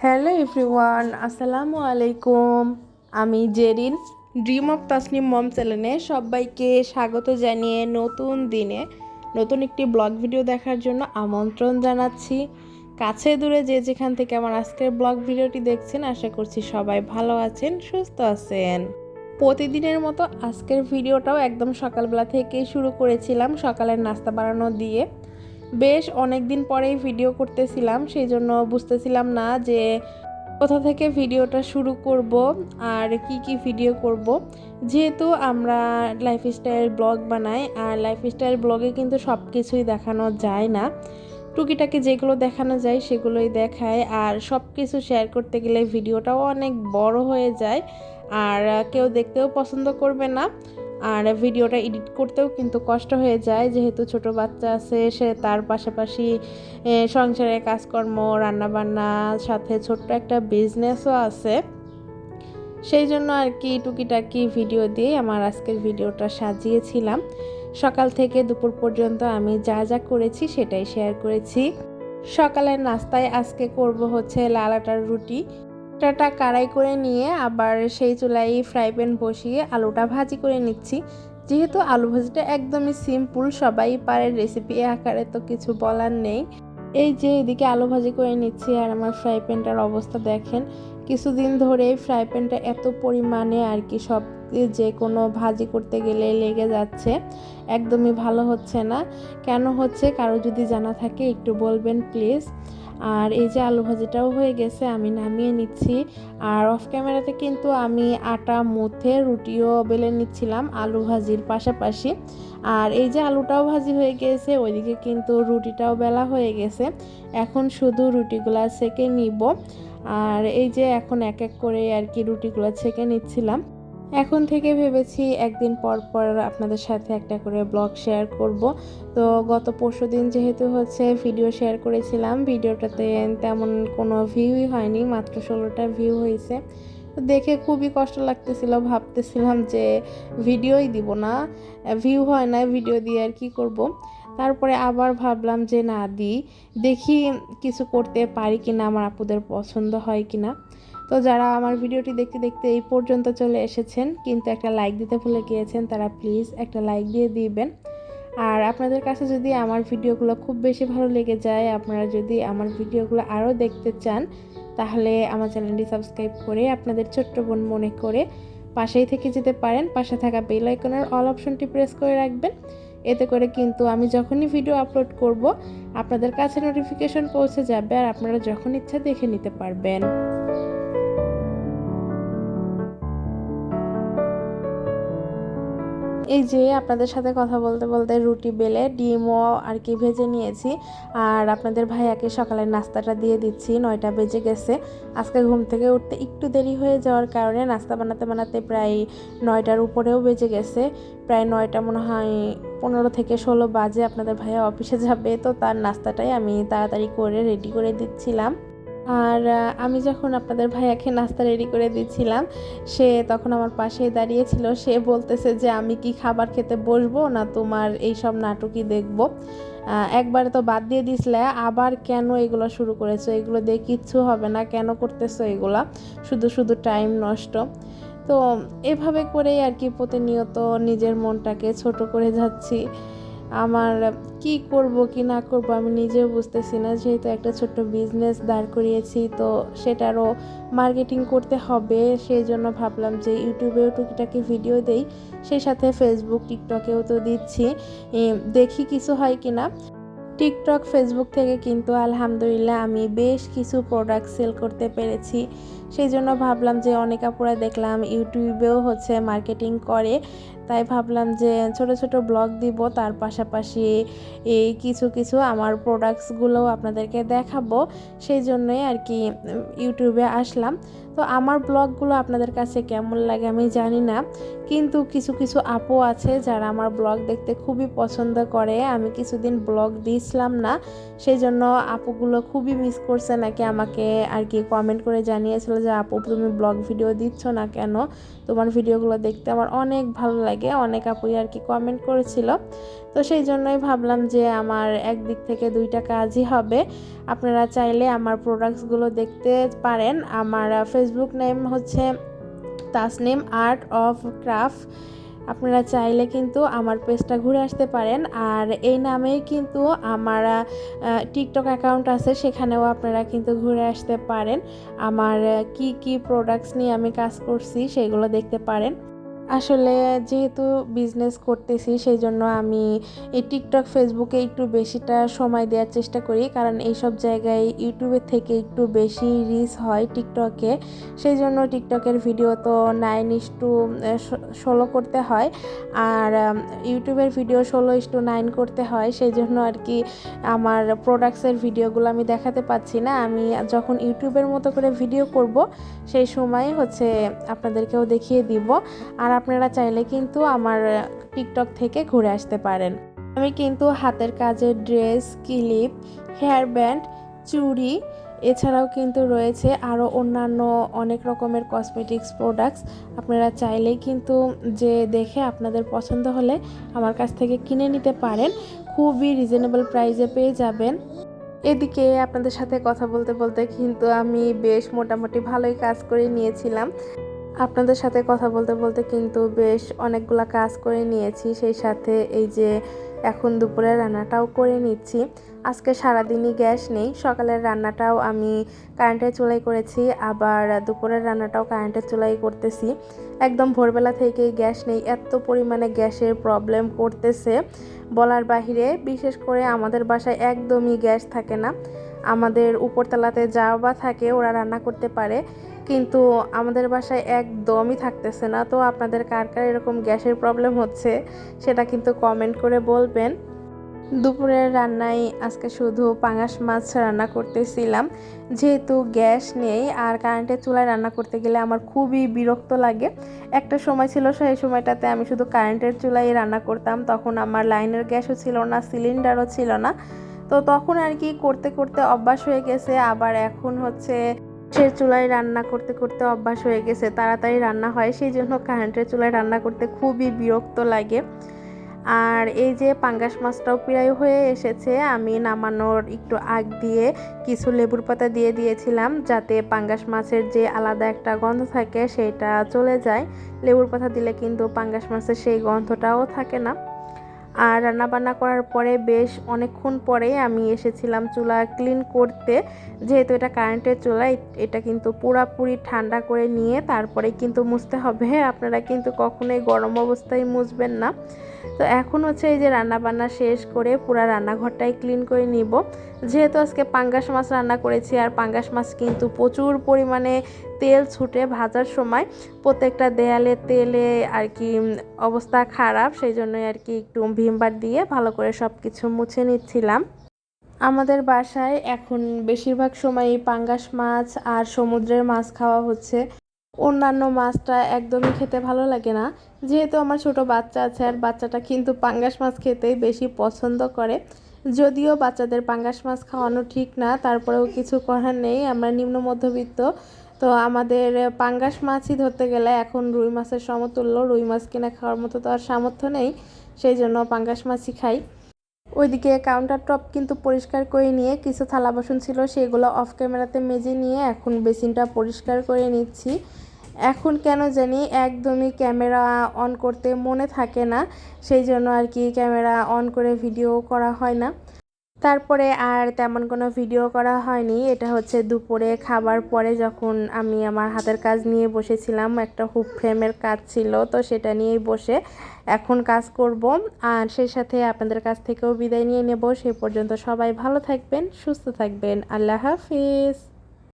Hello everyone, আসসালামু আলাইকুম। আমি জেরিন, ড্রিম অফ তাসনিম মম চ্যানেলে সবাইকে স্বাগত জানিয়ে নতুন দিনে নতুন একটি ব্লগ ভিডিও দেখার জন্য আমন্ত্রণ জানাচ্ছি। কাছে দূরে যে যেখান থেকে আমার আজকের ব্লগ ভিডিওটি দেখছেন, আশা করছি সবাই ভালো আছেন, সুস্থ আছেন। প্রতিদিনের মতো আজকের ভিডিওটাও একদম সকালবেলা থেকেই শুরু করেছিলাম, সকালের নাস্তা বানানো দিয়ে। বেশ অনেক দিন পরেই ভিডিও করতেছিলাম, সেই জন্য বুঝতেছিলাম না যে কোথা থেকে ভিডিওটা শুরু করব আর কি ভিডিও করব। যেহেতু আমরা লাইফস্টাইল ব্লগ বানাই, আর লাইফস্টাইল ব্লগে কিন্তু সব কিছুই দেখানো যায় না, টুকিটাকি যেগুলো দেখানো যায় সেগুলোই দেখায়। আর সব কিছু শেয়ার করতে গেলে ভিডিওটাও অনেক বড় হয়ে যায়, আর কেউ দেখতেও পছন্দ করবে না, আর ভিডিওটা এডিট করতেও কিন্তু কষ্ট হয়ে যায়। যেহেতু ছোট বাচ্চা আছে, সে তার পাশাপাশি সংসারের কাজকর্ম, রান্নাবান্নার সাথে ছোট্ট একটা বিজনেসও আছে, সেই জন্য আর কি টুকিটাকি ভিডিও দিয়ে আমার আজকের ভিডিওটা সাজিয়েছিলাম। সকাল থেকে দুপুর পর্যন্ত আমি যা যা করেছি সেটাই শেয়ার করেছি। সকালের নাস্তায় আজকে করব হচ্ছে লাল আটার রুটি। আটাটা কারাই করে নিয়ে আবার সেই চুলায় ফ্রাই প্যান বসিয়ে আলুটা ভাজি করে নিচ্ছি। যেহেতু আলু ভাজিটা একদমই সিম্পল, সবাই পারে, রেসিপি আকারে তো কিছু বলার নেই। এই যে এদিকে আলু ভাজি করে নিচ্ছি, আর আমার ফ্রাই প্যানটার অবস্থা দেখেন। কিছুদিন ধরে ফ্রাই প্যানটা এত পরিমাণে আর কি সব যে কোনো ভাজি করতে গেলে লেগে যাচ্ছে, একদমই ভালো হচ্ছে না। কেন হচ্ছে কারো যদি জানা থাকে একটু বলবেন প্লিজ। আর এই যে আলু ভাজিটাও হয়ে গেছে, আমি নামিয়ে নিচ্ছি। আর অফ ক্যামেরাতে কিন্তু আমি আটা মুথে রুটিও বেলে নিচ্ছিলাম আলু ভাজির পাশাপাশি। আর এই যে আলুটাও ভাজি হয়ে গেছে, ওইদিকে কিন্তু রুটিটাও বেলা হয়ে গেছে। এখন শুধু রুটিগুলা সেকে নিব। আর এই যে এখন এক এক করে আর কি রুটিগুলো ছেঁকে নিচ্ছিলাম। এখন থেকে ভেবেছি একদিন পর পর আপনাদের সাথে একটা করে ব্লগ শেয়ার করব। তো গত পরশুদিন যেহেতু হচ্ছে ভিডিও শেয়ার করেছিলাম, ভিডিওটাতে তেমন কোনো ভিউই হয়নি, মাত্র 16টা ভিউ হয়েছে। তো দেখে খুবই কষ্ট লাগতেছিল, ভাবতেছিলাম যে ভিডিওই দিব না, ভিউ হয় না, ভিডিও দিয়ে আর কি করব। তারপরে আবার ভাবলাম যে না দিই, দেখি কিছু করতে পারি কিনা, আমার আপুদের পছন্দ হয় কিনা। তো যারা আমার ভিডিওটি দেখতে দেখতে এই পর্যন্ত চলে এসেছেন কিন্তু একটা লাইক দিতে ভুলে গিয়েছেন, তারা প্লিজ একটা লাইক দিয়ে দিবেন। আর আপনাদের কাছে যদি আমার ভিডিওগুলো খুব বেশি ভালো লেগে যায়, আপনারা যদি আমার ভিডিওগুলো আরও দেখতে চান, তাহলে আমার চ্যানেলটি সাবস্ক্রাইব করে আপনাদের ছোট্ট বোন মনে করে পাশেই থেকে যেতে পারেন। পাশে থাকা বেল আইকনের অল অপশনটি প্রেস করে রাখবেন। এতে করে কিন্তু আমি যখনই ভিডিও আপলোড করব, আপনাদের কাছে নোটিফিকেশন পৌঁছে যাবে, আর আপনারা যখন ইচ্ছা দেখে নিতে পারবেন। এই যে আপনাদের সাথে কথা বলতে বলতে রুটি বেলে ডিমও আর কি ভেজে নিয়েছি। আর আপনাদের ভাইয়াকে সকালের নাস্তাটা দিয়ে দিচ্ছি, 9টা বেজে গেছে। আজকে ঘুম থেকে উঠতে একটু দেরি হয়ে যাওয়ার কারণে নাস্তা বানাতে বানাতে প্রায় 9টার উপরেও বেজে গেছে। প্রায় 9টা মনে হয় 15 থেকে 16 বাজে। আপনাদের ভাইয়া অফিসে যাবে, তো তার নাস্তাটাই আমি তাড়াতাড়ি করে রেডি করে দিচ্ছিলাম। আর আমি যখন আপনাদের ভাইয়াকে নাস্তা রেডি করে দিচ্ছিলাম, সে তখন আমার পাশেই দাঁড়িয়েছিল। সে বলতেছে যে আমি কি খাবার খেতে বসবো না তোমার এই সব নাটকই দেখবো। একবারে তো বাদ দিয়ে দিছিলে, আবার কেন এগুলো শুরু করেছো? এগুলো দিয়ে কিচ্ছু হবে না, কেন করতেছো এগুলা? শুধু শুধু টাইম নষ্ট। তো এভাবে করেই আর কি প্রতিনিয়ত নিজের মনটাকে ছোট করে যাচ্ছি। আমার কি করব কি না করব আমি নিজেও বুঝতেছি না। যেহেতু একটা ছোট্ট বিজনেস দাঁড় করিয়েছি, তো সেটারও মার্কেটিং করতে হবে। সেই জন্য ভাবলাম যে ইউটিউবেও টুকিটাকি ভিডিও দেই, সেই সাথে ফেসবুক টিকটকেও তো দিচ্ছি, দেখি কিছু হয় কি না। টিকটক ফেসবুক থেকে কিন্তু আলহামদুলিল্লাহ আমি বেশ কিছু প্রোডাক্ট সেল করতে পেরেছি। সেই জন্য ভাবলাম যে অনেক আপুরা দেখলাম ইউটিউবেও হচ্ছে মার্কেটিং করে, তাই ভাবলাম যে ছোট ছোট ব্লগ দিব, তার পাশাপাশি এই কিছু কিছু আমার প্রোডাক্টসগুলোও আপনাদেরকে দেখাবো। সেই জন্যই আর কি ইউটিউবে আসলাম। তো আমার ব্লগগুলো আপনাদের কাছে কেমন লাগে আমি জানি না, কিন্তু কিছু কিছু আপু আছে যারা আমার ব্লগ দেখতে খুবই পছন্দ করে। আমি কিছুদিন ব্লগ দিয়েছিলাম না, সেই জন্য আপুগুলো খুবই মিস করছে নাকি, আমাকে আর কি কমেন্ট করে জানিয়েছিল যে আপু তুমি ব্লগ ভিডিও দিচ্ছ না কেন, তোমার ভিডিওগুলো দেখতে আমার অনেক ভালো লাগে। লাগে, অনেক আপুই আর কি কমেন্ট করেছিল। তো সেই জন্যই ভাবলাম যে আমার একদিক থেকে দুইটা কাজই হবে। আপনারা চাইলে আমার প্রোডাক্টসগুলো দেখতে পারেন। আমার ফেসবুক নেম হচ্ছে তাসনিম আর্ট অফ ক্রাফট। আপনারা চাইলে কিন্তু আমার পেজটা ঘুরে আসতে পারেন। আর এই নামেই কিন্তু আমার টিকটক অ্যাকাউন্ট আছে, সেখানেও আপনারা কিন্তু ঘুরে আসতে পারেন। আমার কি কি প্রোডাক্টস নিয়ে আমি কাজ করছি সেগুলো দেখতে পারেন। আসলে যেহেতু বিজনেস করতেছি সেই জন্য আমি এই টিকটক ফেসবুকে একটু বেশিটা সময় দেওয়ার চেষ্টা করি, কারণ এইসব জায়গায় ইউটিউবের থেকে একটু বেশি রিচ হয় টিকটকে। সেই জন্য টিকটকের ভিডিও তো 9:16 করতে হয়, আর ইউটিউবের ভিডিও 16:9 করতে হয়। সেই জন্য আর কি আমার প্রোডাক্টসের ভিডিওগুলো আমি দেখাতে পাচ্ছি না। আমি যখন ইউটিউবের মতো করে ভিডিও করব সেই সময় হচ্ছে আপনাদেরকেও দেখিয়ে দিব। আর আপনারা চাইলে কিন্তু আমার টিকটক থেকে ঘুরে আসতে পারেন। আমি কিন্তু হাতের কাজের ড্রেস, ক্লিপ, হেয়ার ব্যান্ড, চুড়ি, এছাড়াও কিন্তু রয়েছে আরও অন্যান্য অনেক রকমের কসমেটিক্স প্রোডাক্টস। আপনারা চাইলেই কিন্তু যে দেখে আপনাদের পছন্দ হলে আমার কাছ থেকে কিনে নিতে পারেন। খুবই রিজনেবল প্রাইসে পেয়ে যাবেন। এদিকে আপনাদের সাথে কথা বলতে বলতে কিন্তু আমি বেশ মোটামুটি ভালোই কাজ করে নিয়েছিলাম। আপনাদের সাথে কথা বলতে বলতে কিন্তু বেশ অনেকগুলা কাজ করে নিয়েছি। সেই সাথে এই যে এখন দুপুরের রান্নাটাও করে নিচ্ছি। আজকে সারাদিনই গ্যাস নেই, সকালের রান্নাটাও আমি কারেন্টের চুলায় করেছি, আবার দুপুরের রান্নাটাও কারেন্টের চুলাই করতেছি। একদম ভোরবেলা থেকেই গ্যাস নেই, এত পরিমাণে গ্যাসের প্রবলেম করতেছে বলার বাহিরে। বিশেষ করে আমাদের বাসায় একদমই গ্যাস থাকে না। আমাদের উপরতলাতে যা বা থাকে ওরা রান্না করতে পারে, কিন্তু আমাদের বাসায় একদমই থাকতেছে না। তো আপনাদের কার কার এরকম গ্যাসের প্রবলেম হচ্ছে সেটা কিন্তু কমেন্ট করে বলবেন। দুপুরের রান্নায় আজকে শুধু পাঙাশ মাছ রান্না করতেছিলাম, যেহেতু গ্যাস নেই। আর কারেন্টের চুলায় রান্না করতে গেলে আমার খুবই বিরক্ত লাগে। একটা সময় ছিল, সেই সময়টাতে আমি শুধু কারেন্টের চুলায় রান্না করতাম। তখন আমার লাইনের গ্যাসও ছিল না, সিলিন্ডারও ছিল না। তো তখন আর কি করতে করতে অভ্যাস হয়ে গেছে। আবার এখন হচ্ছে সে চুলায় রান্না করতে করতে অভ্যাস হয়ে গেছে, তাড়াতাড়ি রান্না হয়, সেই জন্য কারেন্টের চুলায় রান্না করতে খুবই বিরক্ত লাগে। আর এই যে পাঙ্গাস মাছটাও প্রায় হয়ে এসেছে। আমি নামানোর একটু আগ দিয়ে কিছু লেবুর পাতা দিয়ে দিয়েছিলাম, যাতে পাঙ্গাস মাছের যে আলাদা একটা গন্ধ থাকে সেটা চলে যায়। লেবুর পাতা দিলে কিন্তু পাঙ্গাস মাছের সেই গন্ধটাও থাকে না। আর রান্নাবান্না করার পরে বেশ অনেকক্ষণ পরে আমি এসেছিলাম চুলা ক্লিন করতে। যেহেতু এটা কারেন্টের চুলা, এটা কিন্তু পুরাপুরি ঠান্ডা করে নিয়ে তারপরে কিন্তু মুছতে হবে। আপনারা কিন্তু কখনোই গরম অবস্থায় মুছবেন না। তো এখন হচ্ছে এই যে রান্নাবান্না শেষ করে পুরা রান্নাঘরটাই ক্লিন করে নিব। যেহেতু আজকে পাঙ্গাস মাছ রান্না করেছি, আর পাঙ্গাস মাছ কিন্তু প্রচুর পরিমাণে তেল ছুটে ভাজার সময়, প্রত্যেকটা দেয়ালে তেলে আর কি অবস্থা খারাপ। সেই জন্যই আর কি একটু ভিমবার দিয়ে ভালো করে সব কিছু মুছে নিচ্ছিলাম। আমাদের বাসায় এখন বেশিরভাগ সময়ই পাঙ্গাস মাছ আর সমুদ্রের মাছ খাওয়া হচ্ছে। অন্যান্য মাছটা একদমই খেতে ভালো লাগে না। যেহেতু আমার ছোট বাচ্চা আছে, আর বাচ্চাটা কিন্তু পাঙ্গাস মাছ খেতেই বেশি পছন্দ করে। যদিও বাচ্চাদের পাঙ্গাস মাছ খাওয়ানো ঠিক না, তারপরেও কিছু করার নেই, আমরা নিম্ন মধ্যবিত্ত। তো আমাদের পাঙ্গাস মাছই ধরতে গেলে এখন রুই মাছের সমতুল্য। রুই মাছ কিনে খাওয়ার মতো তো আর সামর্থ্য নেই, সেই জন্য পাঙ্গাস মাছই খাই। ওইদিকে কাউন্টার টপ কিন্তু পরিষ্কার করে নিয়ে কিছু থালা বাসন ছিল সেগুলো অফ ক্যামেরাতে মেজে নিয়ে এখন বেসিনটা পরিষ্কার করে নিচ্ছি। এখন কেন জানি একদমই ক্যামেরা অন করতে মনে থাকে না, সেই জন্য আর কি ক্যামেরা অন করে ভিডিও করা হয় না। তারপরে আর তেমন কোনো ভিডিও করা হয়নি। এটা হচ্ছে দুপুরে খাবার পরে যখন আমি আমার হাতের কাজ নিয়ে বসেছিলাম, একটা হুক ফ্রেমের কাজ ছিল, তো সেটা নিয়েই বসে এখন কাজ করব। আর সেই সাথে আপনাদের কাছ থেকেও বিদায় নিয়ে নেব। সেই পর্যন্ত সবাই ভালো থাকবেন, সুস্থ থাকবেন। আল্লাহ হাফিজ।